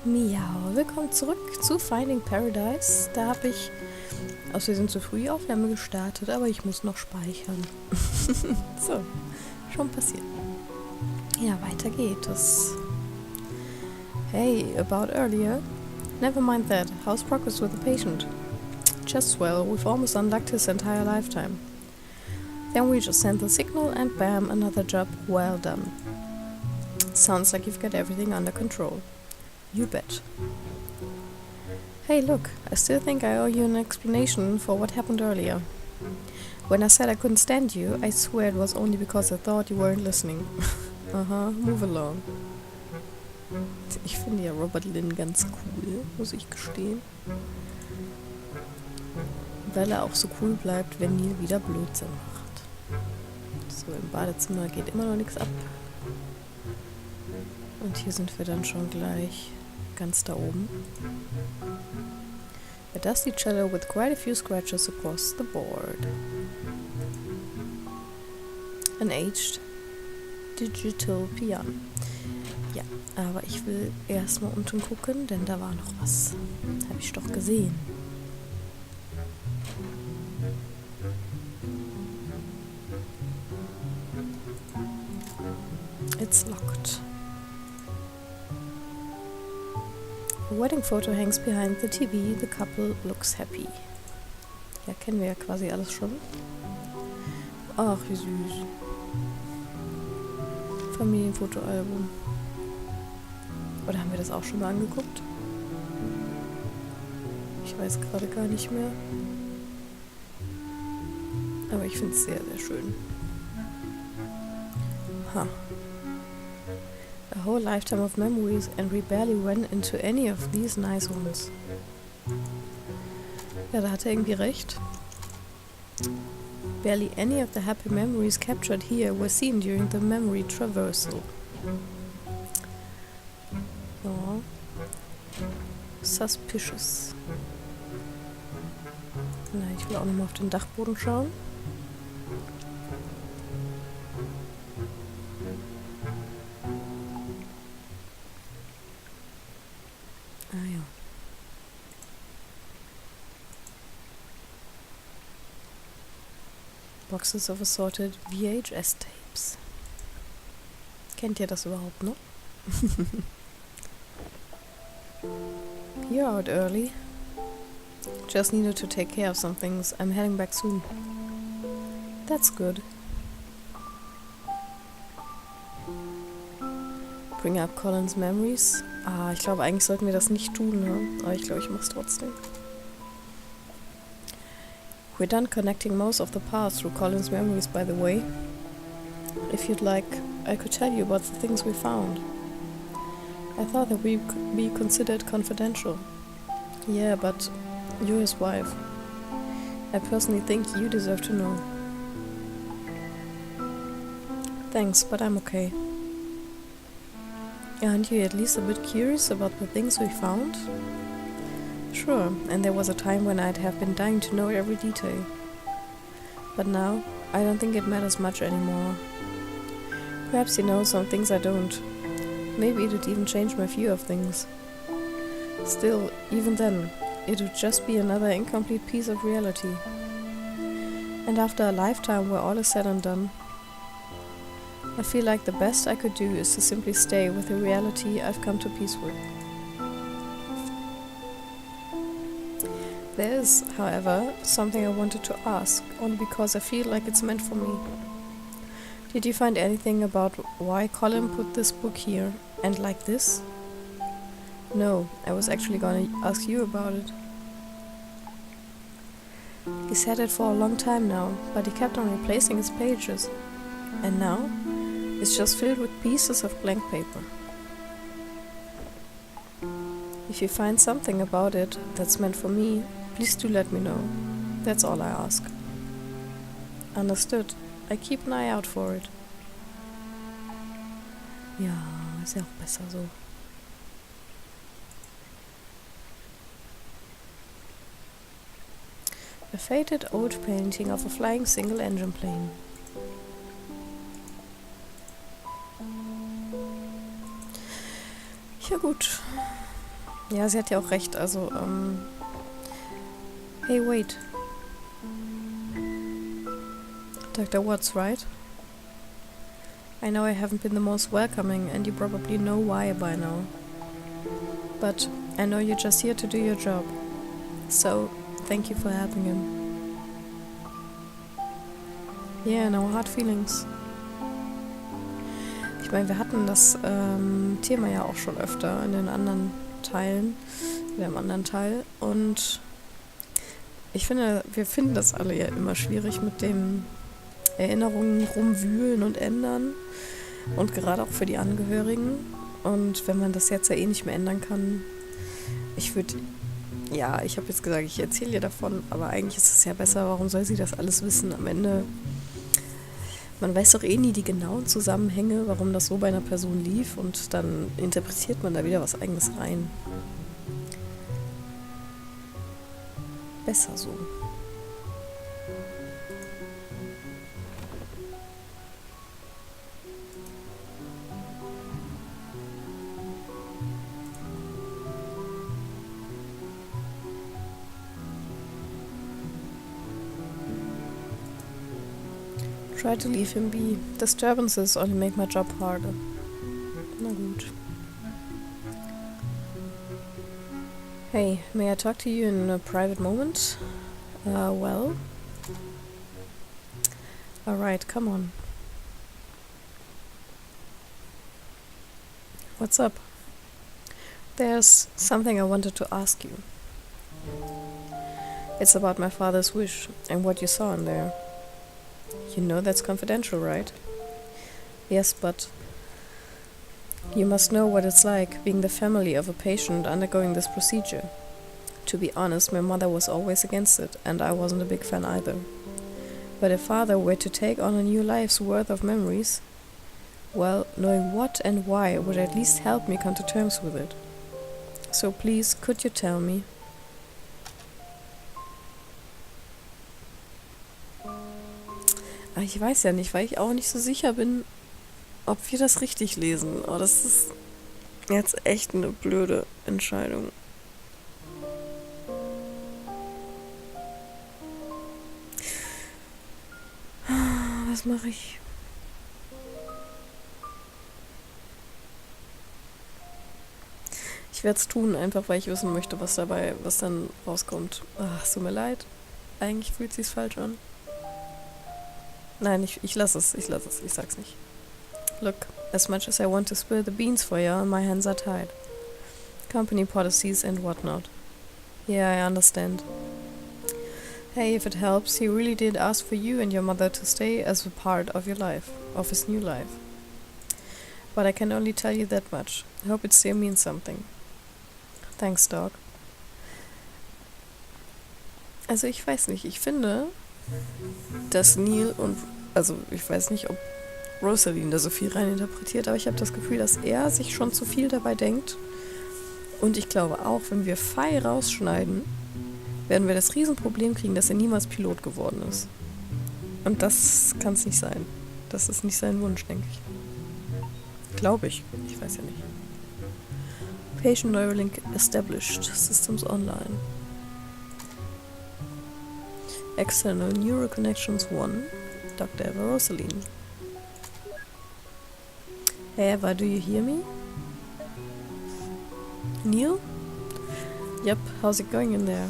Miau, willkommen zurück zu Finding Paradise. Da habe ich aus Versehen zu früh die Aufnahme gestartet, aber ich muss noch speichern. So, schon passiert. Ja, weiter geht es. Hey, about earlier? Never mind that. How's progress with the patient? Just swell, we've almost unlocked his entire lifetime. Then we just send the signal and bam, another job well done. Sounds like you've got everything under control. You bet. Hey, look, I still think I owe you an explanation for what happened earlier. When I said I couldn't stand you, I swear it was only because I thought you weren't listening. Move along. Ich finde ja Robert Lynn ganz cool, muss ich gestehen. Weil er auch so cool bleibt, wenn Neil wieder Blödsinn macht. So, im Badezimmer geht immer noch nichts ab. Und hier sind wir dann schon gleich ganz da oben. A dusty cello with quite a few scratches across the board. An aged digital piano. Ja, aber ich will erstmal unten gucken, denn da war noch was. Habe ich doch gesehen. It's locked. The wedding photo hangs behind the TV. The couple looks happy. Ja, kennen wir ja quasi alles schon. Ach, wie süß. Familienfotoalbum. Oder haben wir das auch schon mal angeguckt? Ich weiß gerade gar nicht mehr. Aber ich finde es sehr, sehr schön. Ha. A whole lifetime of memories and we barely went into any of these nice ones. Ja, da hat er irgendwie recht. Barely any of the happy memories captured here were seen during the memory traversal. Oh. Suspicious. Na, ich will auch nochmal auf den Dachboden schauen. Ah ja. Boxes of assorted VHS tapes. Kennt ihr das überhaupt noch? You're out early. Just needed to take care of some things. I'm heading back soon. That's good. Bring up Colin's memories. Ah, ich glaube, eigentlich sollten wir das nicht tun, ne? Aber ich glaube, ich mach's trotzdem. We're done connecting most of the paths through Colin's memories, by the way. If you'd like, I could tell you about the things we found. I thought that we could be considered confidential. Yeah, but you're his wife. I personally think you deserve to know. Thanks, but I'm okay. Aren't you at least a bit curious about the things we found? Sure, and there was a time when I'd have been dying to know every detail. But now, I don't think it matters much anymore. Perhaps you know some things I don't. Maybe it would even change my view of things. Still, even then, it would just be another incomplete piece of reality. And after a lifetime where all is said and done, I feel like the best I could do is to simply stay with the reality I've come to peace with. There is, however, something I wanted to ask, only because I feel like it's meant for me. Did you find anything about why Colin put this book here, and like this? No, I was actually gonna ask you about it. He's had it for a long time now, but he kept on replacing its pages. And now, it's just filled with pieces of blank paper. If you find something about it that's meant for me, please do let me know. That's all I ask. Understood. I keep an eye out for it. Ja, ist ja auch besser so. A faded old painting of a flying single-engine plane. Ja gut. Ja, sie hat ja auch recht, also, Hey, wait. Dr. Watts, right? I know I haven't been the most welcoming, and you probably know why by now. But I know you're just here to do your job. So, thank you for helping him. Yeah, no hard feelings. Ich meine, wir hatten das Thema ja auch schon öfter in den anderen Teilen, oder im anderen Teil. Und ich finde, wir finden das alle ja immer schwierig mit dem Erinnerungen rumwühlen und ändern. Und gerade auch für die Angehörigen. Und wenn man das jetzt ja eh nicht mehr ändern kann, ich habe jetzt gesagt, ich erzähle ihr davon, aber eigentlich ist es ja besser, warum soll sie das alles wissen? Am Ende, man weiß doch eh nie die genauen Zusammenhänge, warum das so bei einer Person lief und dann interpretiert man da wieder was Eigenes rein. Besser so. Try to leave him be. Disturbances only make my job harder. Na gut. Hey, may I talk to you in a private moment? Well? Alright, come on. What's up? There's something I wanted to ask you. It's about my father's wish and what you saw in there. You know that's confidential, right? Yes, but you must know what it's like being the family of a patient undergoing this procedure. To be honest, my mother was always against it, and I wasn't a big fan either. But if father were to take on a new life's worth of memories, well, knowing what and why would at least help me come to terms with it. So please, could you tell me? Ich weiß ja nicht, weil ich auch nicht so sicher bin, ob wir das richtig lesen. Oh, das ist jetzt echt eine blöde Entscheidung. Was mache ich? Ich werde es tun, einfach weil ich wissen möchte, was dann rauskommt. Ach, es tut mir leid. Eigentlich fühlt es sich falsch an. Nein, ich lasse es, ich sag's nicht. Look, as much as I want to spill the beans for you, my hands are tied. Company policies and whatnot. Yeah, I understand. Hey, if it helps, he really did ask for you and your mother to stay as a part of your life, of his new life. But I can only tell you that much. I hope it still means something. Thanks, dog. Also ich weiß nicht, ich finde, dass Neil ich weiß nicht, ob Rosaline da so viel reininterpretiert, aber ich habe das Gefühl, dass er sich schon zu viel dabei denkt. Und ich glaube auch, wenn wir Fei rausschneiden, werden wir das Riesenproblem kriegen, dass er niemals Pilot geworden ist. Und das kann es nicht sein. Das ist nicht sein Wunsch, denke ich. Glaube ich. Ich weiß ja nicht. Patient Neuralink established. Systems online. External Neural Connections 1. Dr. Eva Rosaline. Hey Eva, do you hear me? Neil? Yep, how's it going in there?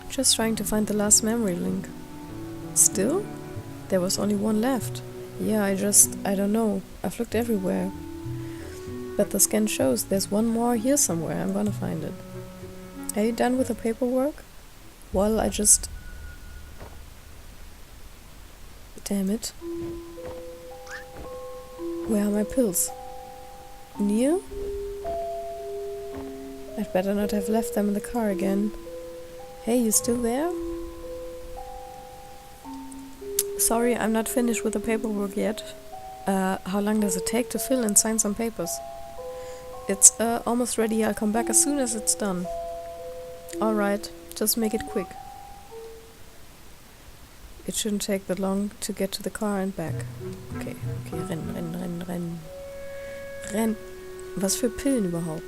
Just trying to find the last memory link. Still? There was only one left. Yeah, I don't know. I've looked everywhere. But the scan shows there's one more here somewhere. I'm gonna find it. Are you done with the paperwork? Well, Damn it. Where are my pills? Neil? I'd better not have left them in the car again. Hey, you still there? Sorry, I'm not finished with the paperwork yet. How long does it take to fill and sign some papers? It's almost ready. I'll come back as soon as it's done. Alright, just make it quick. It shouldn't take that long to get to the car and back. Okay, renn. Renn. Was für Pillen überhaupt?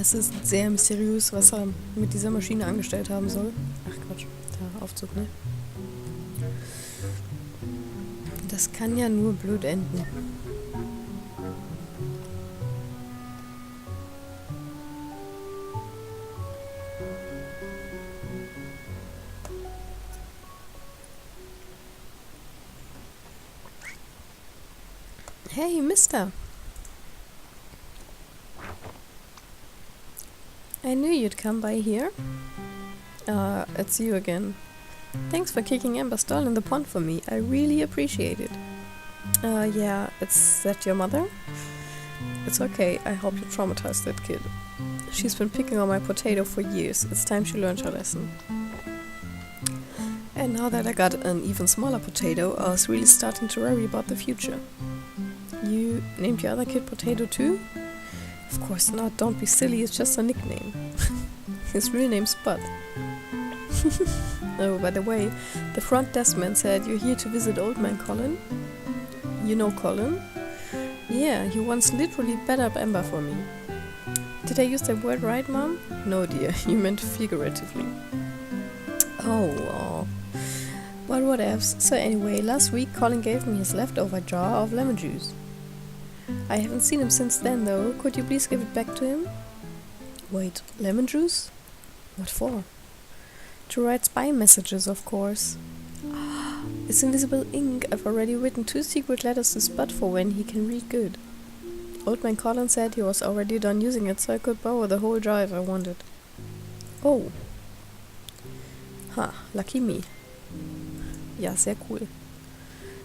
Es ist sehr mysteriös, was er mit dieser Maschine angestellt haben soll. Ach Quatsch, der Aufzug, ne? Das kann ja nur blöd enden. Hey, Mister! I knew you'd come by here. It's you again. Thanks for kicking Amber's doll in the pond for me. I really appreciate it. Yeah, is that your mother? It's okay, I hope you traumatized that kid. She's been picking on my potato for years. It's time she learned her lesson. And now that I got an even smaller potato, I was really starting to worry about the future. You named your other kid Potato too? Of course not, don't be silly, it's just a nickname. His real name's Spud. Oh, by the way, the front desk man said you're here to visit old man Colin. You know Colin? Yeah, he once literally bet up Amber for me. Did I use that word right, Mom? No, dear, you meant figuratively. Oh, well, whatevs. So anyway, last week Colin gave me his leftover jar of lemon juice. I haven't seen him since then, though. Could you please give it back to him? Wait, lemon juice? What for? To write spy messages, of course. It's invisible ink. I've already written 2 secret letters to Spud for when he can read good. Old man Colin said he was already done using it, so I could borrow the whole jar if I wanted. Oh. Lucky me. Ja, sehr cool.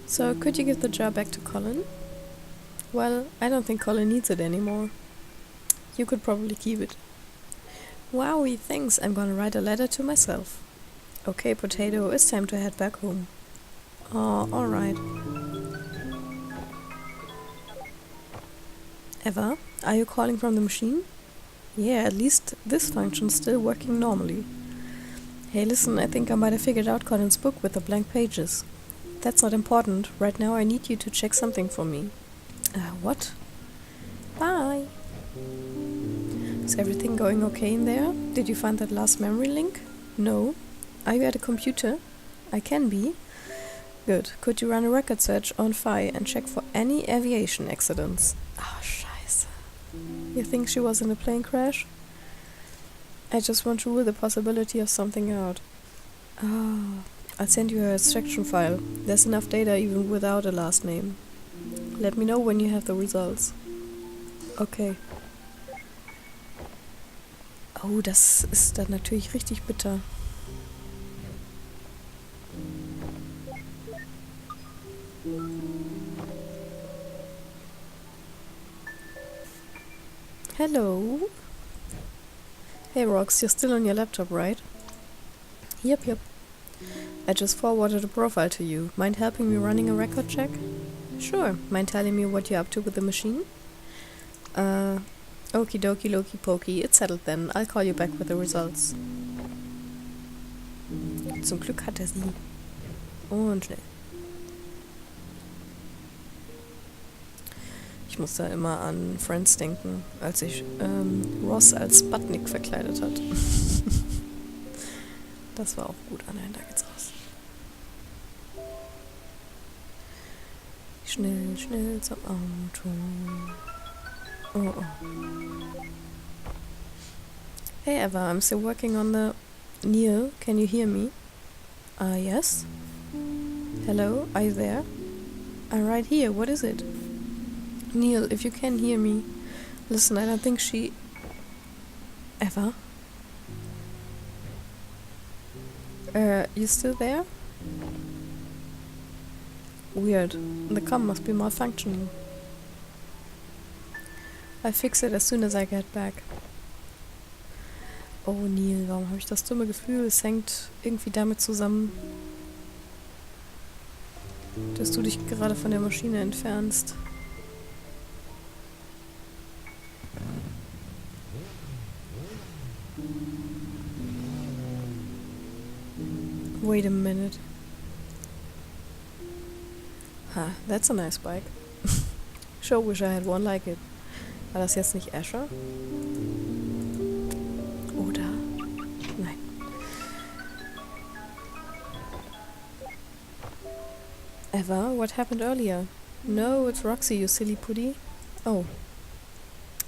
So, could you give the jar back to Colin? Well, I don't think Colin needs it anymore. You could probably keep it. Wowie, thanks. I'm gonna write a letter to myself. Okay, Potato, it's time to head back home. Oh, alright. Eva, are you calling from the machine? Yeah, at least this function's still working normally. Hey, listen, I think I might have figured out Colin's book with the blank pages. That's not important. Right now I need you to check something for me. What? Bye! Is everything going okay in there? Did you find that last memory link? No. Are you at a computer? I can be. Good. Could you run a record search on Phi and check for any aviation accidents? Scheiße. You think she was in a plane crash? I just want to rule the possibility of something out. I'll send you her extraction file. There's enough data even without a last name. Let me know when you have the results. Okay. Oh, das ist dann natürlich richtig bitter. Hello? Hey Rox, you're still on your laptop, right? Yep. I just forwarded a profile to you. Mind helping me running a record check? Sure. Mind telling me what you're up to with the machine? Okie dokie loki pokey. It's settled then. I'll call you back with the results. Zum Glück hat er sie. Und schnell. Ich muss da immer an Friends denken, als sich Ross als Sputnik verkleidet hat. Das war auch gut. Nein, da geht's raus. Schnell zum Auto. Oh. Hey Eva, I'm still working on the... Neil, can you hear me? Yes? Hello, are you there? I'm right here, what is it? Neil, if you can hear me, listen, I don't think she... Eva? You still there? Weird. The comm must be malfunctioning. I'll fix it as soon as I get back. Oh Neil, warum habe ich das dumme Gefühl, es hängt irgendwie damit zusammen, dass du dich gerade von der Maschine entfernst. Wait a minute. That's a nice bike. Sure wish I had one like it. War das jetzt nicht Asher? Eva, what happened earlier? No, it's Roxy, you silly putty. Oh.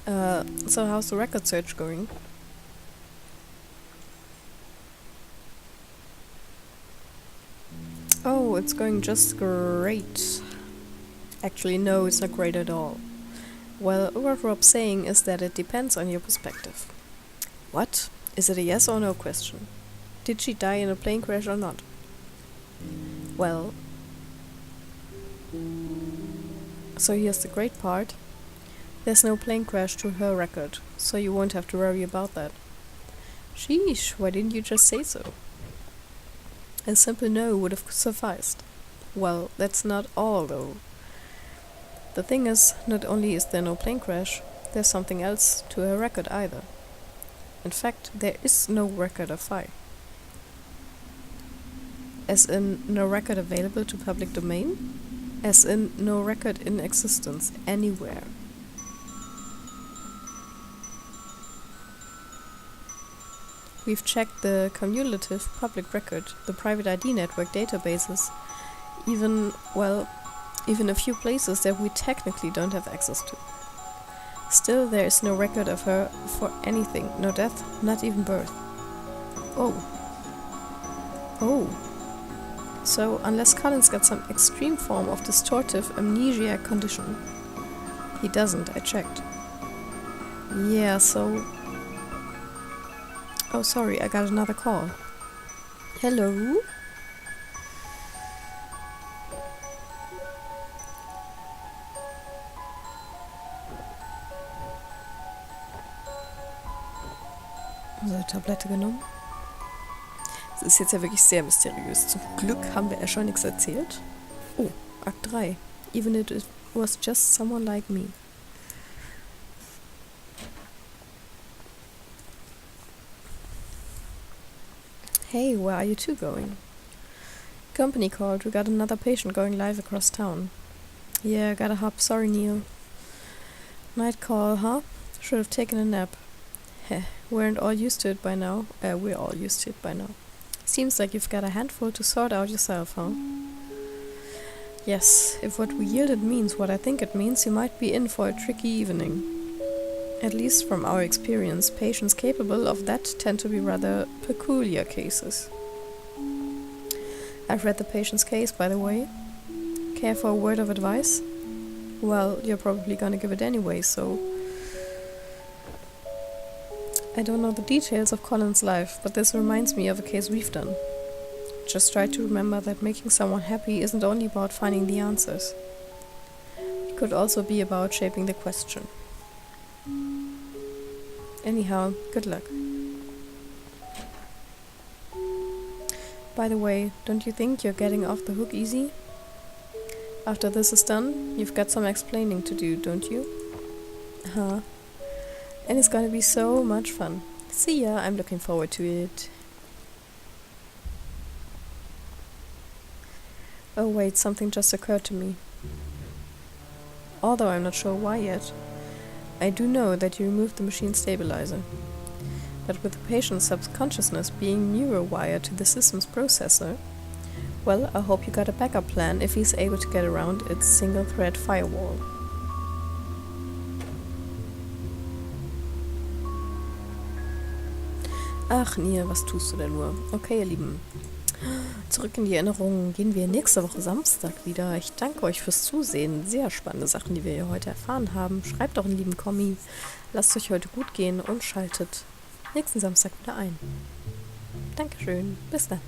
So how's the record search going? Oh, it's going just great. Actually, no, it's not great at all. Well, what Rob's saying is that it depends on your perspective. What? Is it a yes or no question? Did she die in a plane crash or not? Well, so here's the great part. There's no plane crash to her record, so you won't have to worry about that. Sheesh, why didn't you just say so? A simple no would have sufficed. Well, that's not all though. The thing is, not only is there no plane crash, there's something else to her record either. In fact, there is no record of Phi. As in, no record available to public domain? As in, no record in existence anywhere. We've checked the cumulative public record, the private ID network databases, even a few places that we technically don't have access to. Still, there is no record of her for anything, no death, not even birth. Oh. So, unless Colin's got some extreme form of distortive amnesiac condition. He doesn't, I checked. Yeah, so... Oh, sorry, I got another call. Hello? Unsere Tablette genommen. Das ist jetzt ja wirklich sehr mysteriös. Zum Glück haben wir ja schon nichts erzählt. Oh, Akt 3. Even if it was just someone like me. Hey, where are you two going? Company called. We got another patient going live across town. Yeah, gotta hop. Sorry, Neil. Night call, huh? Should have taken a nap. Heh, we're all used to it by now. We're all used to it by now. Seems like you've got a handful to sort out yourself, huh? Yes, if what we yielded means what I think it means, you might be in for a tricky evening. At least from our experience, patients capable of that tend to be rather peculiar cases. I've read the patient's case, by the way. Care for a word of advice? Well, you're probably gonna give it anyway, so... I don't know the details of Colin's life, but this reminds me of a case we've done. Just try to remember that making someone happy isn't only about finding the answers. It could also be about shaping the question. Anyhow, good luck. By the way, don't you think you're getting off the hook easy? After this is done, you've got some explaining to do, don't you? Huh. And it's gonna be so much fun. See ya, I'm looking forward to it. Oh wait, something just occurred to me. Although I'm not sure why yet. I do know that you removed the machine stabilizer. But with the patient's subconsciousness being neurowired to the system's processor, well, I hope you got a backup plan if he's able to get around its single-thread firewall. Ach, Nia, was tust du denn nur? Okay, ihr Lieben. Zurück in die Erinnerungen gehen wir nächste Woche Samstag wieder. Ich danke euch fürs Zusehen. Sehr spannende Sachen, die wir hier heute erfahren haben. Schreibt doch einen lieben Kommi. Lasst euch heute gut gehen und schaltet nächsten Samstag wieder ein. Dankeschön. Bis dann.